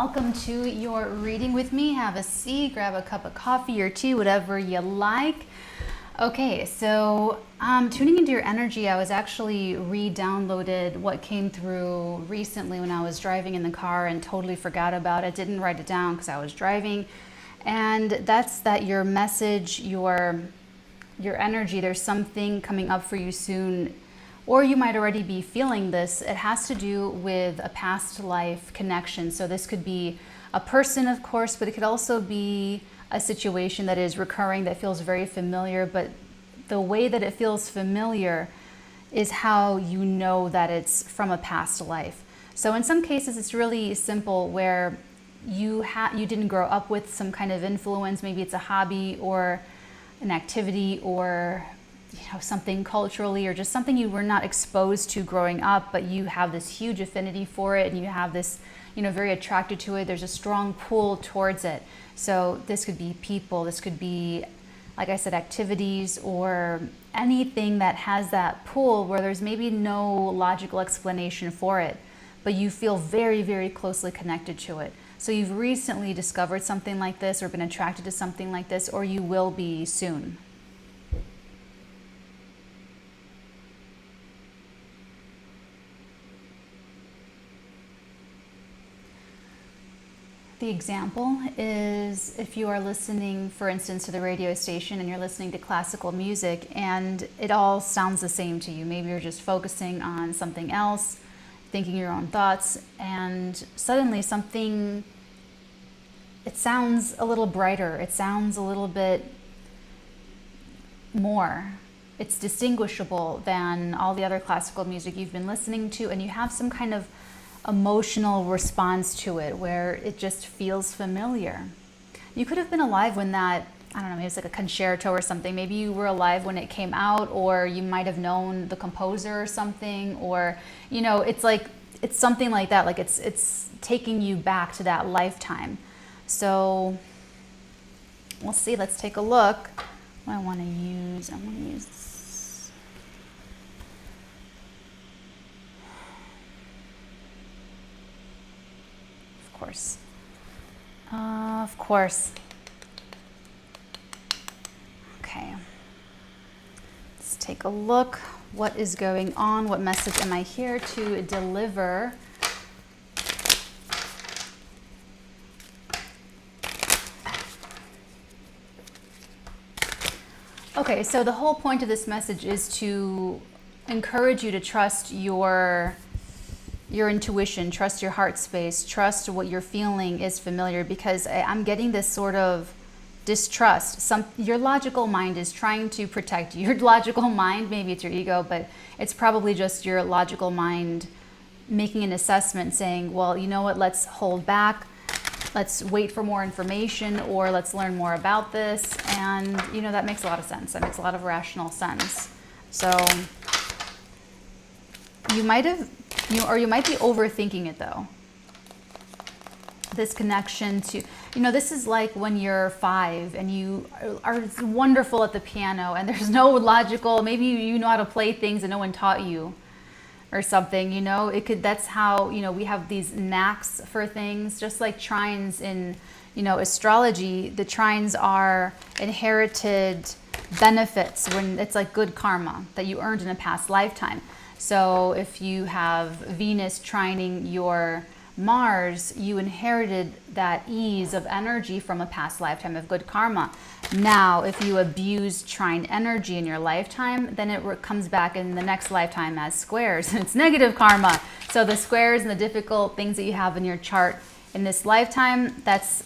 welcome to your reading with me. Have a seat, grab a cup of coffee or tea, whatever you like. Okay, so tuning into your energy, I was actually re-downloaded what came through recently when I was driving in the car and totally forgot about it. Didn't write it down because I was driving. And that's that your message, your energy, there's something coming up for you soon, or you might already be feeling this. It has to do with a past life connection. So this could be a person, of course, but it could also be a situation that is recurring, that feels very familiar. But the way that it feels familiar is how you know that it's from a past life. So in some cases, it's really simple, where you didn't grow up with some kind of influence. Maybe it's a hobby or an activity, or something culturally, or just something you were not exposed to growing up, but you have this huge affinity for it, and you have this, very attracted to it. There's a strong pull towards it. So this could be people, this could be, like I said, activities, or anything that has that pull where there's maybe no logical explanation for it, but you feel very, very closely connected to it. So you've recently discovered something like this, or been attracted to something like this, or you will be soon. The example is if you are listening, for instance, to the radio station and you're listening to classical music and it all sounds the same to you. Maybe you're just focusing on something else, thinking your own thoughts, and suddenly something, it sounds a little brighter. It sounds a little bit more. It's distinguishable than all the other classical music you've been listening to, and you have some kind of emotional response to it where it just feels familiar. You could have been alive when that, I don't know, maybe it's like a concerto or something. Maybe you were alive when it came out, or you might have known the composer or something, or it's something like that. Like it's taking you back to that lifetime. So we'll see. Let's take a look. What I want to use, Of course. Okay. Let's take a look. What is going on? What message am I here to deliver? Okay, so the whole point of this message is to encourage you to trust your intuition, trust your heart space, trust what you're feeling is familiar, because I'm getting this sort of distrust. Your logical mind is trying to protect you. Your logical mind, maybe it's your ego, but it's probably just your logical mind making an assessment, saying, well, you know what, let's hold back. Let's wait for more information, or let's learn more about this. And, that makes a lot of sense. That makes a lot of rational sense. So you might be overthinking it, though. This connection to, this is like when you're 5 and you are wonderful at the piano and there's no logical, maybe you know how to play things and no one taught you or something, that's how, we have these knacks for things, just like trines in, astrology. The trines are inherited benefits, when it's like good karma that you earned in a past lifetime. So if you have Venus trining your Mars, you inherited that ease of energy from a past lifetime of good karma. Now, if you abuse trine energy in your lifetime, then it comes back in the next lifetime as squares. It's negative karma. So the squares and the difficult things that you have in your chart in this lifetime, that's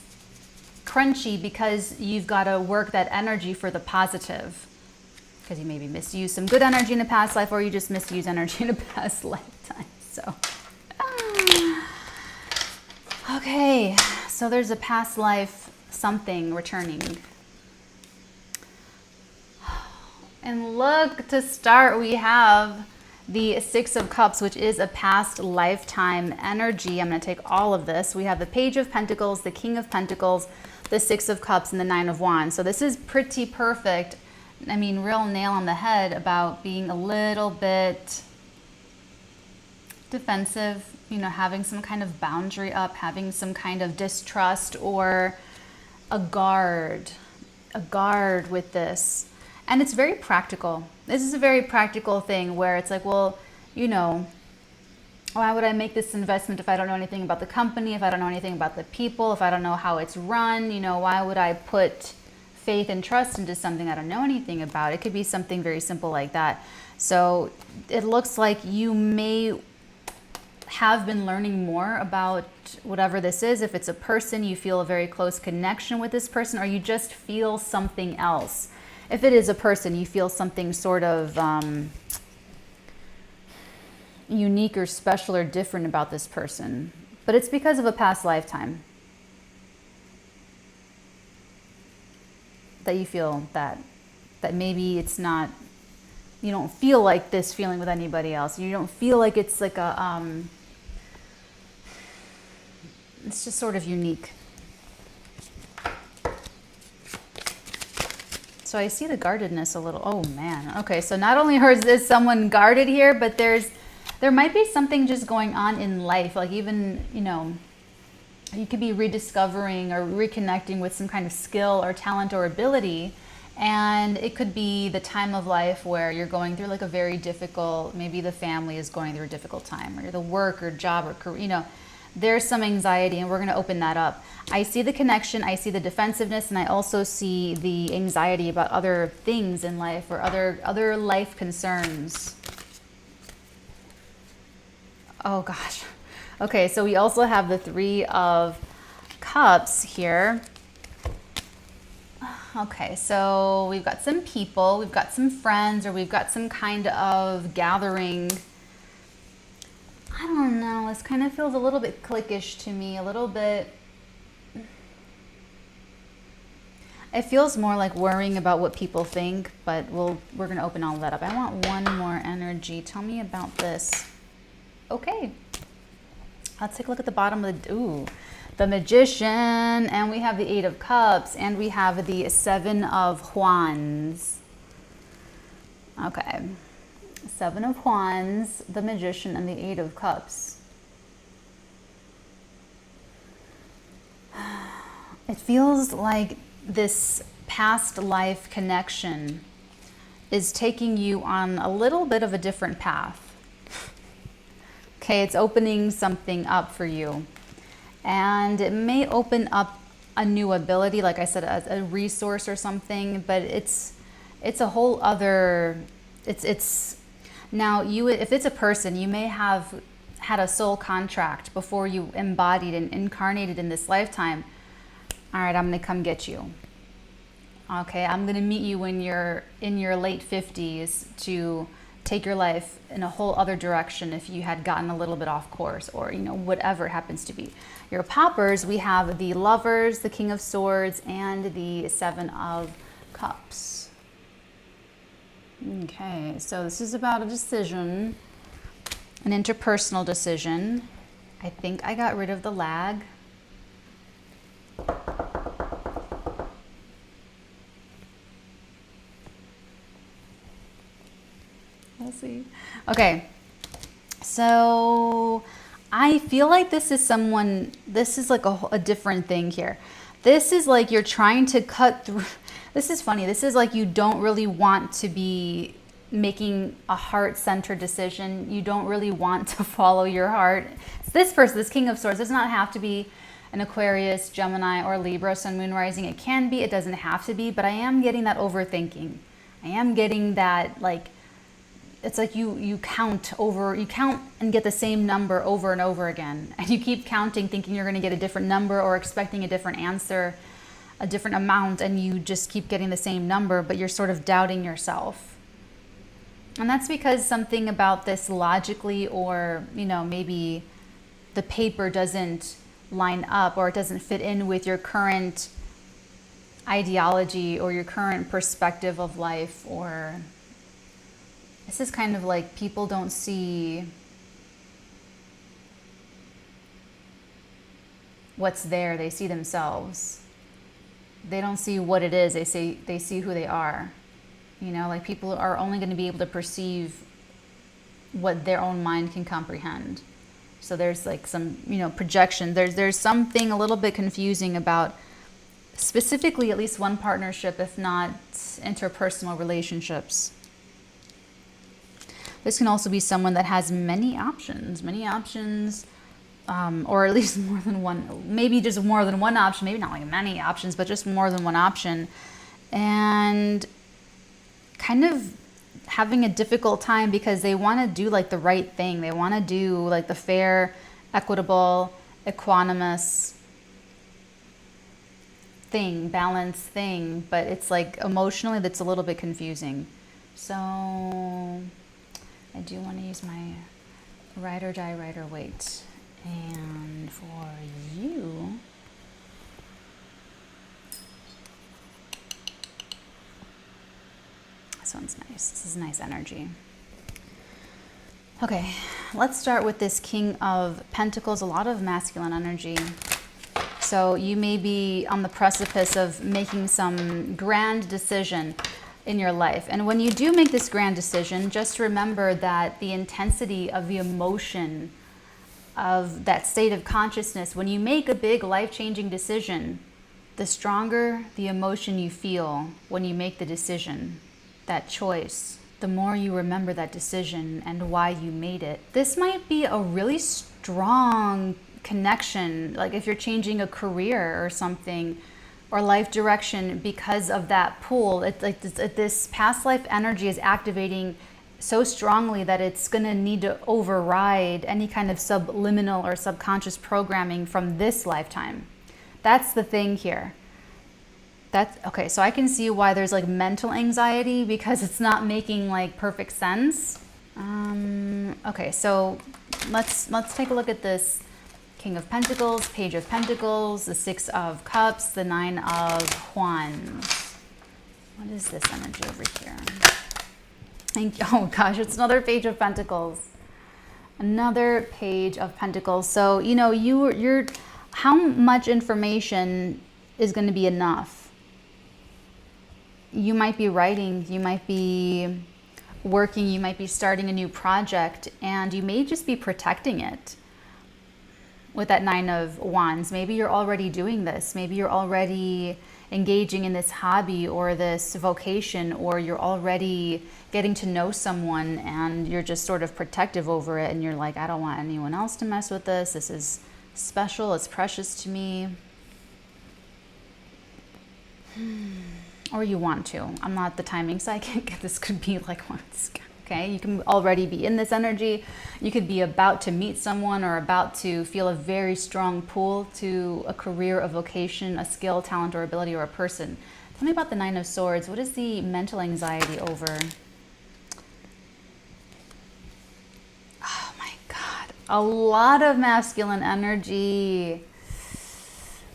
crunchy because you've got to work that energy for the positive. Because you maybe misused some good energy in a past life, or you just misuse energy in a past lifetime. So, okay, so there's a past life something returning. And look, to start, we have the Six of Cups, which is a past lifetime energy. I'm going to take all of this. We have the Page of Pentacles, the King of Pentacles, the Six of Cups, and the Nine of Wands. So this is pretty perfect. I mean, real nail on the head about being a little bit defensive, you know, having some kind of boundary up, having some kind of distrust or a guard with this. And it's very practical. This is a very practical thing where it's like, well, you know, why would I make this investment if I don't know anything about the company, if I don't know anything about the people, if I don't know how it's run? You know, why would I put faith and trust into something I don't know anything about? It could be something very simple like that. So it looks like you may have been learning more about whatever this is. If it's a person, you feel a very close connection with this person, or you just feel something else. If it is a person, you feel something sort of unique or special or different about this person, but it's because of a past lifetime that you feel that maybe it's not, you don't feel like this feeling with anybody else. You don't feel like it's like a it's just sort of unique. So I see the guardedness a little. Oh man. Okay, so not only is someone guarded here, but there might be something just going on in life, like even, you know, you could be rediscovering or reconnecting with some kind of skill or talent or ability, and it could be the time of life where you're going through like a very difficult, maybe the family is going through a difficult time, or the work or job or career, you know, there's some anxiety, and we're going to open that up. I see the connection, I see the defensiveness, and I also see the anxiety about other things in life or other life concerns. Oh gosh. Okay, so we also have the Three of Cups here. Okay, so we've got some people, we've got some friends, or we've got some kind of gathering. I don't know, this kind of feels a little bit cliquish to me, a little bit. It feels more like worrying about what people think, but we're going to open all of that up. I want one more energy. Tell me about this. Okay, let's take a look at the bottom of the Magician, and we have the Eight of Cups, and we have the Seven of Wands. Okay, Seven of Wands, the Magician, and the Eight of Cups. It feels like this past life connection is taking you on a little bit of a different path. Okay, it's opening something up for you, and it may open up a new ability, like I said, a resource or something, but it's a whole other, it's now you, if it's a person, you may have had a soul contract before you embodied and incarnated in this lifetime. All right, I'm gonna come get you. Okay, I'm gonna meet you when you're in your late 50s to take your life in a whole other direction if you had gotten a little bit off course, or, you know, whatever it happens to be. Your poppers, we have the Lovers, the King of Swords, and the Seven of Cups. Okay, so this is about a decision, an interpersonal decision. I think I got rid of the lag. We'll see. Okay, so I feel like this is someone, this is like a different thing here. This is like you're trying to cut through. This is funny. This is like you don't really want to be making a heart-centered decision. You don't really want to follow your heart. This person, this King of Swords, does not have to be an Aquarius, Gemini, or Libra, Sun, Moon, Rising. It can be, it doesn't have to be, but I am getting that overthinking. I am getting that, like, it's like you count and get the same number over and over again. And you keep counting, thinking you're going to get a different number or expecting a different answer, a different amount, and you just keep getting the same number, but you're sort of doubting yourself. And that's because something about this logically, or, you know, maybe the paper doesn't line up, or it doesn't fit in with your current ideology or your current perspective of life, or this is kind of like people don't see what's there, they see themselves. They don't see what it is, they see who they are. You know, like people are only going to be able to perceive what their own mind can comprehend. So there's like some, projection. There's something a little bit confusing about specifically at least one partnership, if not interpersonal relationships. This can also be someone that has many options, or at least more than one, maybe just more than one option, maybe not like many options, but just more than one option. And kind of having a difficult time because they want to do like the right thing. They want to do like the fair, equitable, equanimous thing, balanced thing, but it's like emotionally that's a little bit confusing. So I do want to use my ride or die, ride or wait. And for you, this one's nice. This is nice energy. Okay, let's start with this King of Pentacles, a lot of masculine energy. So you may be on the precipice of making some grand decision in your life. And when you do make this grand decision, just remember that the intensity of the emotion of that state of consciousness, when you make a big life-changing decision, the stronger the emotion you feel when you make the decision, that choice, the more you remember that decision and why you made it. This might be a really strong connection, like if you're changing a career or something, or life direction because of that pull. It's like this past life energy is activating so strongly that it's going to need to override any kind of subliminal or subconscious programming from this lifetime. That's the thing here. That's okay. So I can see why there's like mental anxiety because it's not making like perfect sense. Okay, so let's take a look at this King of Pentacles, Page of Pentacles, the Six of Cups, the Nine of Wands. What is this energy over here? Thank you. Oh gosh, it's another Page of Pentacles. Another Page of Pentacles. So, you're how much information is going to be enough? You might be writing, you might be working, you might be starting a new project, and you may just be protecting it. With that Nine of Wands, maybe you're already doing this. Maybe you're already engaging in this hobby or this vocation, or you're already getting to know someone and you're just sort of protective over it. And you're like, I don't want anyone else to mess with this. This is special. It's precious to me. Or you want to. I'm not the timing psychic. This could be like once. Okay, you can already be in this energy. You could be about to meet someone or about to feel a very strong pull to a career, a vocation, a skill, talent, or ability, or a person. Tell me about the Nine of Swords. What is the mental anxiety over? Oh my God. A lot of masculine energy.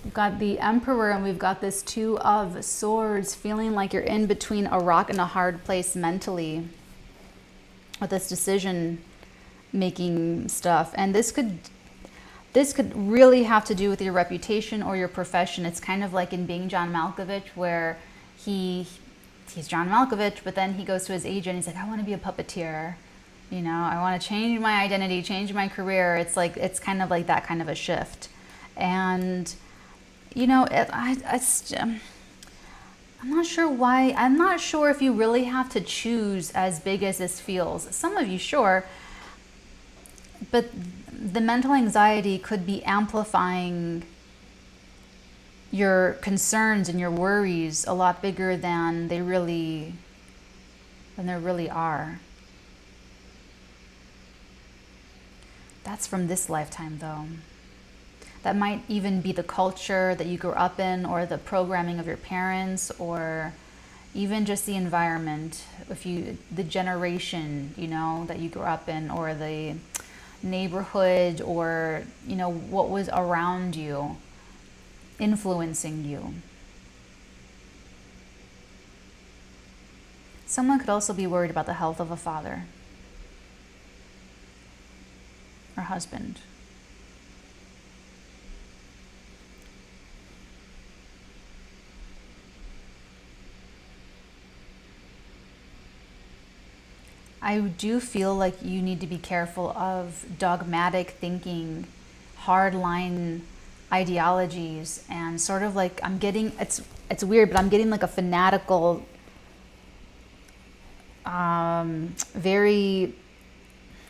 We've got the Emperor and we've got this Two of Swords, feeling like you're in between a rock and a hard place mentally with this decision making stuff. And this could really have to do with your reputation or your profession. It's kind of like in Being Jon Malkovich, where he's Jon Malkovich, but then he goes to his agent and he's like, I want to be a puppeteer. I want to change my identity, change my career. It's kind of like that kind of a shift. And I'm not sure why. I'm not sure if you really have to choose as big as this feels. Some of you, sure. But the mental anxiety could be amplifying your concerns and your worries a lot bigger than there really are. That's from this lifetime, though. That might even be the culture that you grew up in, or the programming of your parents, or even just the environment, the generation, that you grew up in, or the neighborhood, or, what was around you, influencing you. Someone could also be worried about the health of a father or husband. I do feel like you need to be careful of dogmatic thinking, hardline ideologies, and sort of like I'm getting, it's weird, but I'm getting like a fanatical, very,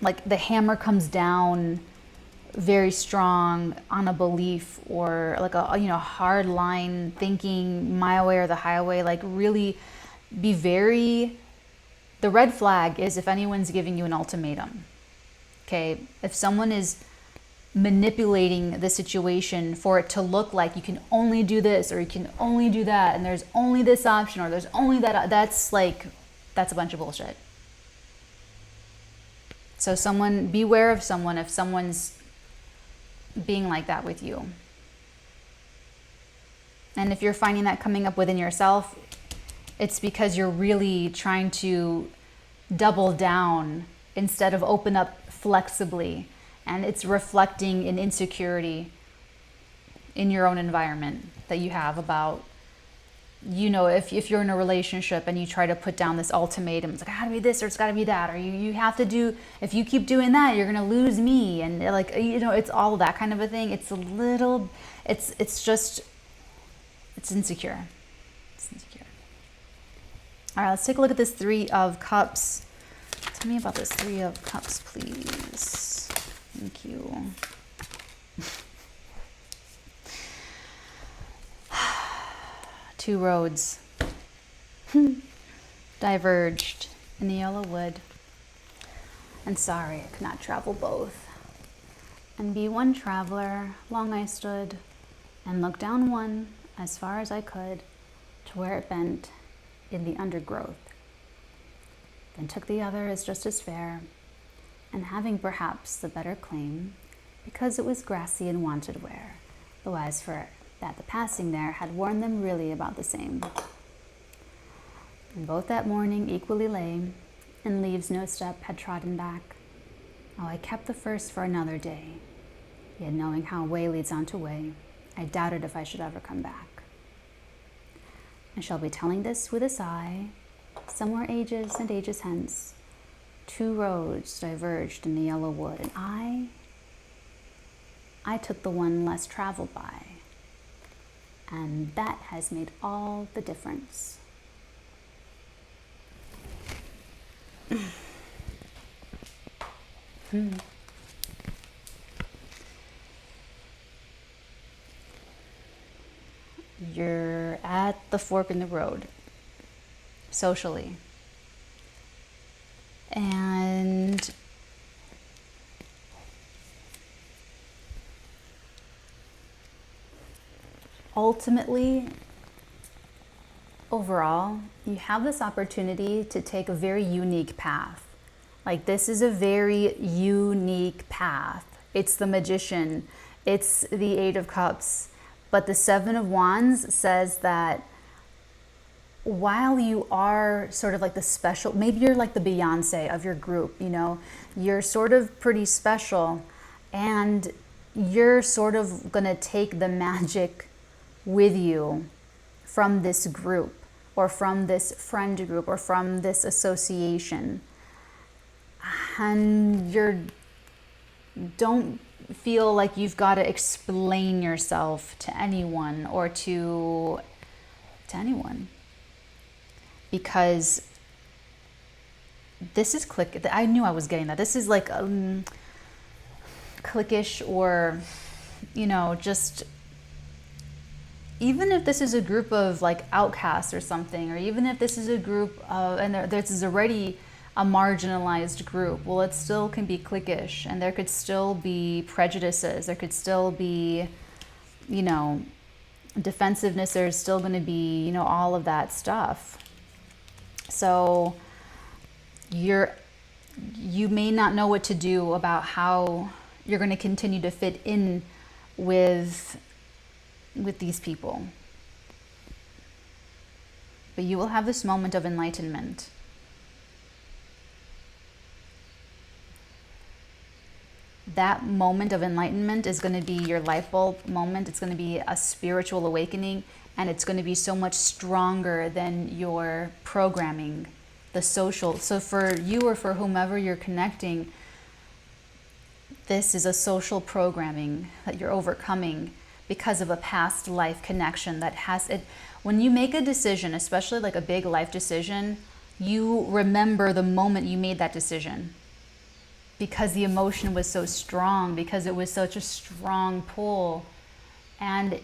like the hammer comes down very strong on a belief, or like a, you know, hard line thinking, my way or the highway. Like really be very, the red flag is if anyone's giving you an ultimatum. Okay, if someone is manipulating the situation for it to look like you can only do this or you can only do that and there's only this option or there's only that, that's a bunch of bullshit. So beware of someone if someone's being like that with you. And if you're finding that coming up within yourself, it's because you're really trying to double down instead of open up flexibly. And it's reflecting an insecurity in your own environment that you have about, you know, if you're in a relationship and you try to put down this ultimatum, it's like, it gotta be this or it's gotta be that, or you have to do, if you keep doing that, you're gonna lose me. And like, you know, it's all that kind of a thing. It's a little, it's insecure. It's insecure. All right, let's take a look at this Three of Cups. Tell me about this Three of Cups, please. Thank you. Two roads diverged in the yellow wood, and sorry I could not travel both. And be one traveler, long I stood, and looked down one as far as I could to where it bent in the undergrowth. Then took the other as just as fair, and having perhaps the better claim, because it was grassy and wanted wear, though as for that the passing there had worn them really about the same. And both that morning equally lay, and leaves no step had trodden back. Oh, I kept the first for another day, yet knowing how way leads on to way, I doubted if I should ever come back. I shall be telling this with a sigh, somewhere ages and ages hence, two roads diverged in the yellow wood, and I took the one less traveled by, and that has made all the difference. You're at the fork in the road, socially. And ultimately, overall, you have this opportunity to take a very unique path. Like, this is a very unique path. It's the Magician, it's the Eight of Cups, but the Seven of Wands says that while you are sort of like the special, maybe you're like the Beyonce of your group, you know, you're sort of pretty special, and you're sort of gonna take the magic with you from this group, or from this friend group, or from this association. And don't feel like you've got to explain yourself to anyone or to anyone, because this is I knew I was getting that. This is like cliquish, or, you know, just, even if this is a group of like outcasts or something, or even if this is a group of, and this is already a marginalized group, well, it still can be cliquish, and there could still be prejudices, there could still be, you know, defensiveness, there's still going to be, you know, all of that stuff. So you may not know what to do about how you're going to continue to fit in with these people, but you will have this moment of enlightenment. That moment of enlightenment is going to be your light bulb moment. It's going to be a spiritual awakening, and it's going to be so much stronger than your programming the social. So for you or for whomever you're connecting, this is a social programming that you're overcoming because of a past life connection that has it. When you make a decision, especially like a big life decision, you remember the moment you made that decision because the emotion was so strong, because it was such a strong pull. And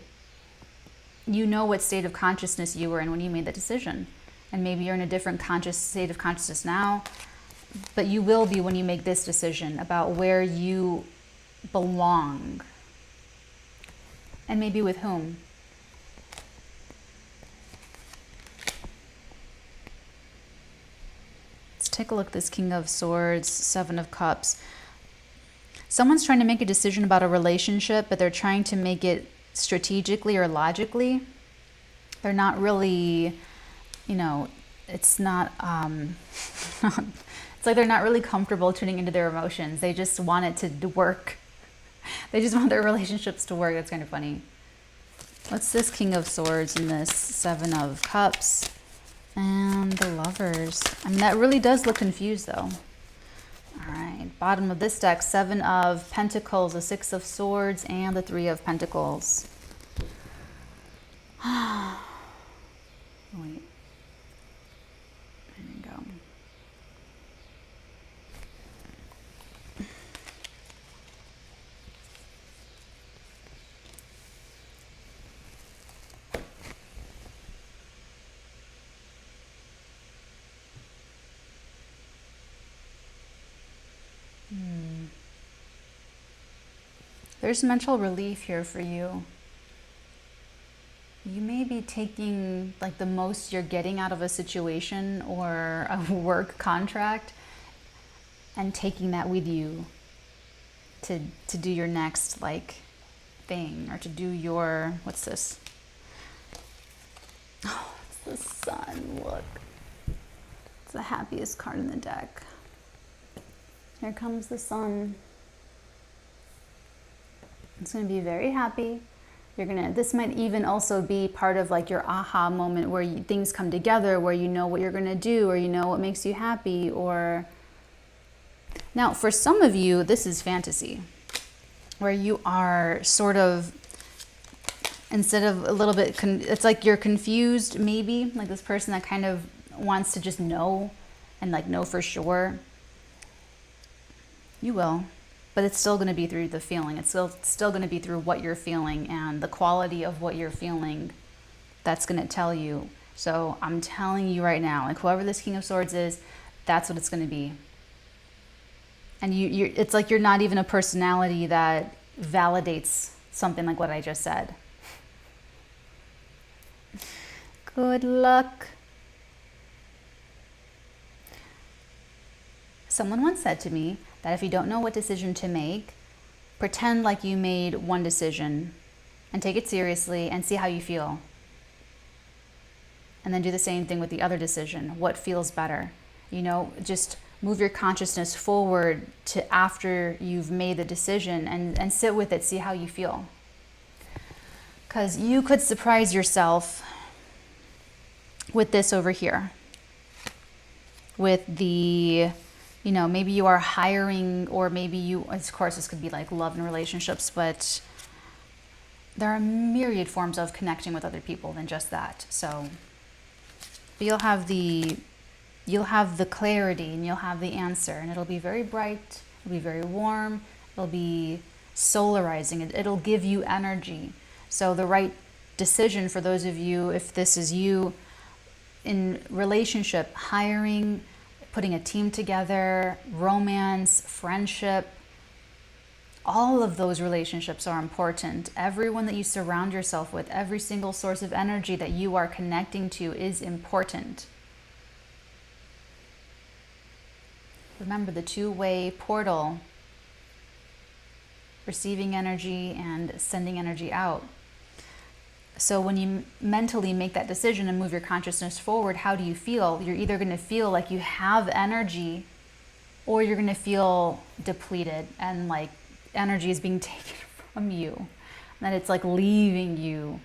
you know what state of consciousness you were in when you made that decision. And maybe you're in a different state of consciousness now, but you will be when you make this decision about where you belong. And maybe with whom. Let's take a look at this King of Swords, Seven of Cups. Someone's trying to make a decision about a relationship, but they're trying to make it strategically or logically. They're not really, you know, it's not, it's like they're not really comfortable tuning into their emotions. They just want it to work. They just want their relationships to work. That's kind of funny. What's this King of Swords and this Seven of Cups and the Lovers? I mean, that really does look confused though. All right, bottom of this deck, Seven of Pentacles, the Six of Swords, and the Three of Pentacles. Wait. There we go. There's mental relief here for you. You may be taking like the most you're getting out of a situation or a work contract and taking that with you to do your next like thing, or to do your, what's this? Oh, it's the Sun, look. It's the happiest card in the deck. Here comes the Sun. It's going to be very happy. You're gonna, this might even also be part of like your aha moment where things come together, where you know what you're gonna do, or you know what makes you happy. Or now for some of you, this is fantasy, where you are sort of, instead of a little bit, it's like you're confused maybe, like this person that kind of wants to just know and like know for sure. You will. But it's still going to be through the feeling. It's still going to be through what you're feeling and the quality of what you're feeling that's going to tell you. So I'm telling you right now, like whoever this King of Swords is, that's what it's going to be. And it's like you're not even a personality that validates something like what I just said. Good luck. Someone once said to me that if you don't know what decision to make, pretend like you made one decision and take it seriously and see how you feel. And then do the same thing with the other decision. What feels better? You know, just move your consciousness forward to after you've made the decision and sit with it, see how you feel. Because you could surprise yourself with this over here. With the, you know, maybe you are hiring, or maybe you, of course this could be like love and relationships, but there are myriad forms of connecting with other people than just that. So you'll have the clarity and you'll have the answer, and it'll be very bright, it'll be very warm, it'll be solarizing, it'll give you energy. So the right decision for those of you, if this is you in relationship, hiring, putting a team together, romance, friendship, all of those relationships are important. Everyone that you surround yourself with, every single source of energy that you are connecting to is important. Remember the two-way portal, receiving energy and sending energy out. So when you mentally make that decision and move your consciousness forward, how do you feel? You're either going to feel like you have energy, or you're going to feel depleted and like energy is being taken from you, that it's like leaving you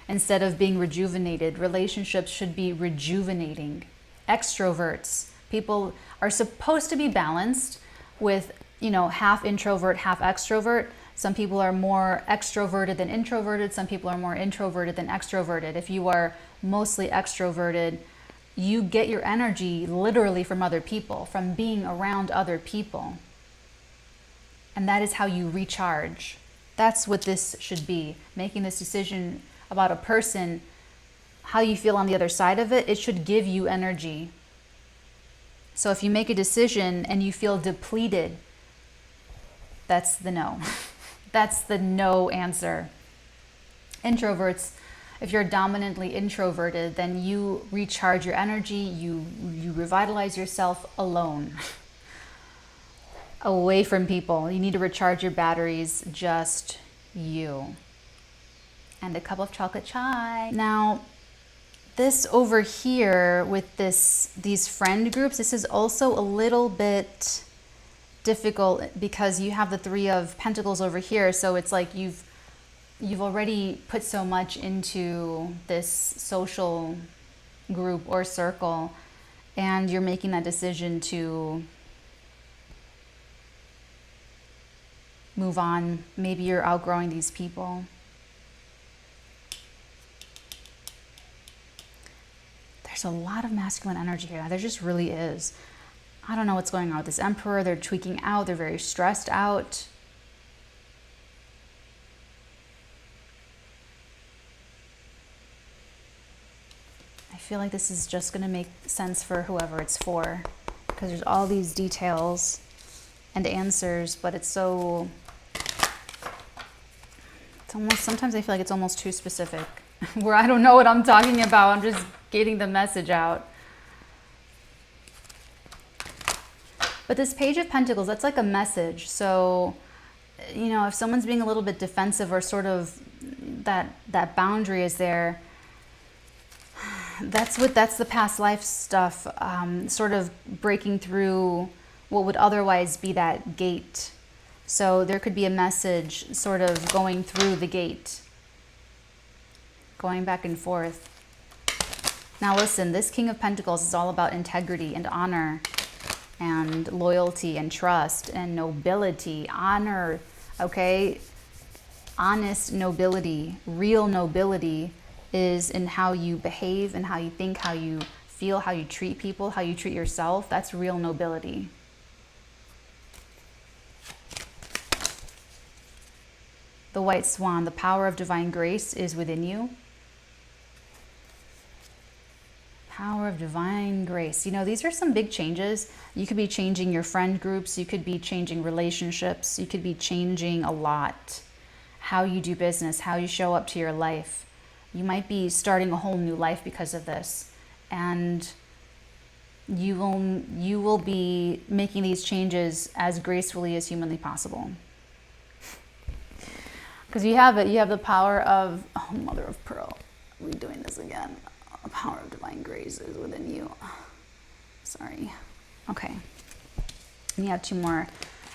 instead of being rejuvenated. Relationships should be rejuvenating. extroverts. People are supposed to be balanced with, you know, half introvert, half extrovert. Some people are more extroverted than introverted. Some people are more introverted than extroverted. If you are mostly extroverted, you get your energy literally from other people, from being around other people. And that is how you recharge. That's what this should be. Making this decision about a person, how you feel on the other side of it, it should give you energy. So if you make a decision and you feel depleted, that's the no. That's the no answer. Introverts, if you're dominantly introverted, then you recharge your energy, you revitalize yourself alone, away from people. You need to recharge your batteries, just you. And a cup of chocolate chai. Now, this over here with these friend groups, this is also a little bit difficult because you have the Three of Pentacles over here. So it's like you've already put so much into this social group or circle, and you're making that decision to move on. Maybe you're outgrowing these people. There's a lot of masculine energy here. There just really is. I don't know what's going on with this Emperor. They're tweaking out. They're very stressed out. I feel like this is just going to make sense for whoever it's for, because there's all these details and answers, but it's so... It's almost, sometimes I feel like it's almost too specific, where I don't know what I'm talking about. I'm just getting the message out. But this Page of Pentacles, that's like a message. So, you know, if someone's being a little bit defensive, or sort of that boundary is there, that's the past life stuff, sort of breaking through what would otherwise be that gate. So there could be a message sort of going through the gate, going back and forth. Now listen, this King of Pentacles is all about integrity and honor and loyalty and trust and nobility, honor, okay? Honest nobility, real nobility is in how you behave and how you think, how you feel, how you treat people, how you treat yourself. That's real nobility. The White Swan, the power of divine grace is within you. Power of divine grace. You know, these are some big changes. You could be changing your friend groups. You could be changing relationships. You could be changing a lot. How you do business, how you show up to your life. You might be starting a whole new life because of this. And you will be making these changes as gracefully as humanly possible. Because you have it. You have the power of, oh, Mother of Pearl. We're doing this again. The power of divine grace is within you. Sorry. Okay. And you have two more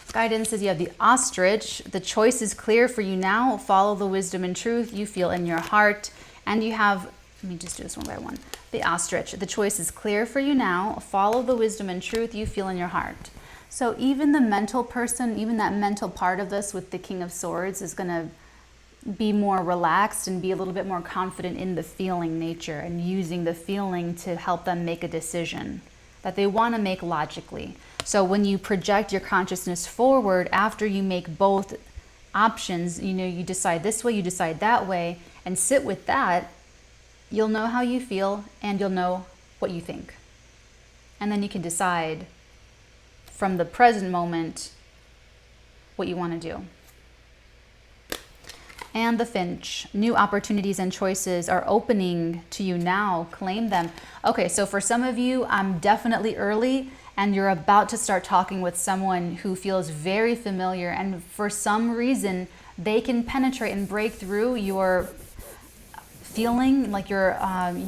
guidances. You have the Ostrich. The choice is clear for you now. Follow the wisdom and truth you feel in your heart. And you have, let me just do this one by one. The Ostrich. The choice is clear for you now. Follow the wisdom and truth you feel in your heart. So even the mental person, even that mental part of this with the King of Swords is going to be more relaxed and be a little bit more confident in the feeling nature and using the feeling to help them make a decision that they want to make logically. So when you project your consciousness forward after you make both options, you know, you decide this way, you decide that way, and sit with that, you'll know how you feel and you'll know what you think. And then you can decide from the present moment what you want to do. And the Finch, new opportunities and choices are opening to you now. Claim them. Okay, so for some of you, I'm definitely early and you're about to start talking with someone who feels very familiar, and for some reason, they can penetrate and break through your feeling, like your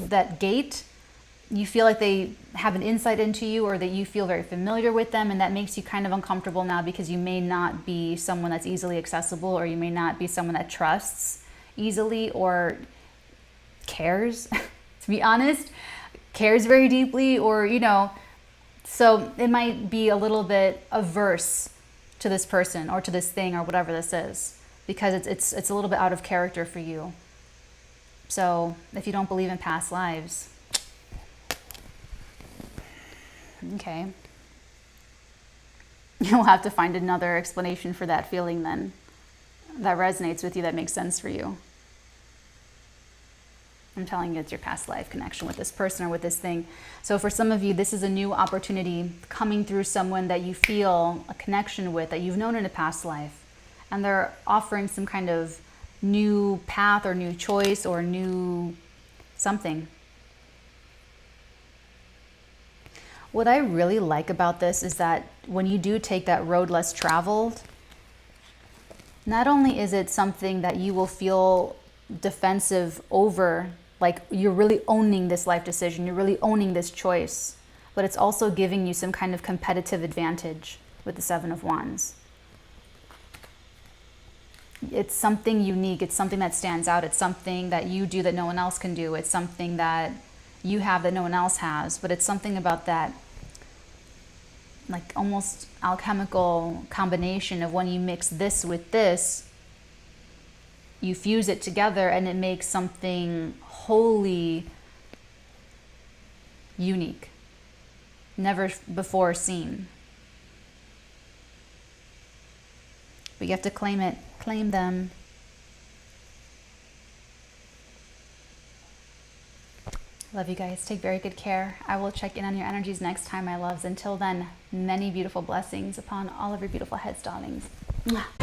that gate. You feel like they have an insight into you, or that you feel very familiar with them, and that makes you kind of uncomfortable now because you may not be someone that's easily accessible, or you may not be someone that trusts easily or cares, to be honest. cares very deeply, or, you know, so it might be a little bit averse to this person or to this thing or whatever this is, because it's a little bit out of character for you. So if you don't believe in past lives, okay, you'll have to find another explanation for that feeling then, that resonates with you, that makes sense for you. I'm telling you, it's your past life connection with this person or with this thing. So for some of you, this is a new opportunity coming through someone that you feel a connection with, that you've known in a past life. And they're offering some kind of new path or new choice or new something. What I really like about this is that when you do take that road less traveled, not only is it something that you will feel defensive over, like you're really owning this life decision, you're really owning this choice, but it's also giving you some kind of competitive advantage with the Seven of Wands. It's something unique, it's something that stands out, it's something that you do that no one else can do, it's something that you have that no one else has, but it's something about that like almost alchemical combination of when you mix this with this, you fuse it together and it makes something wholly unique, never before seen. But you have to claim it, claim them. Love you guys. Take very good care. I will check in on your energies next time, my loves. Until then, many beautiful blessings upon all of your beautiful heads, darlings. Mwah.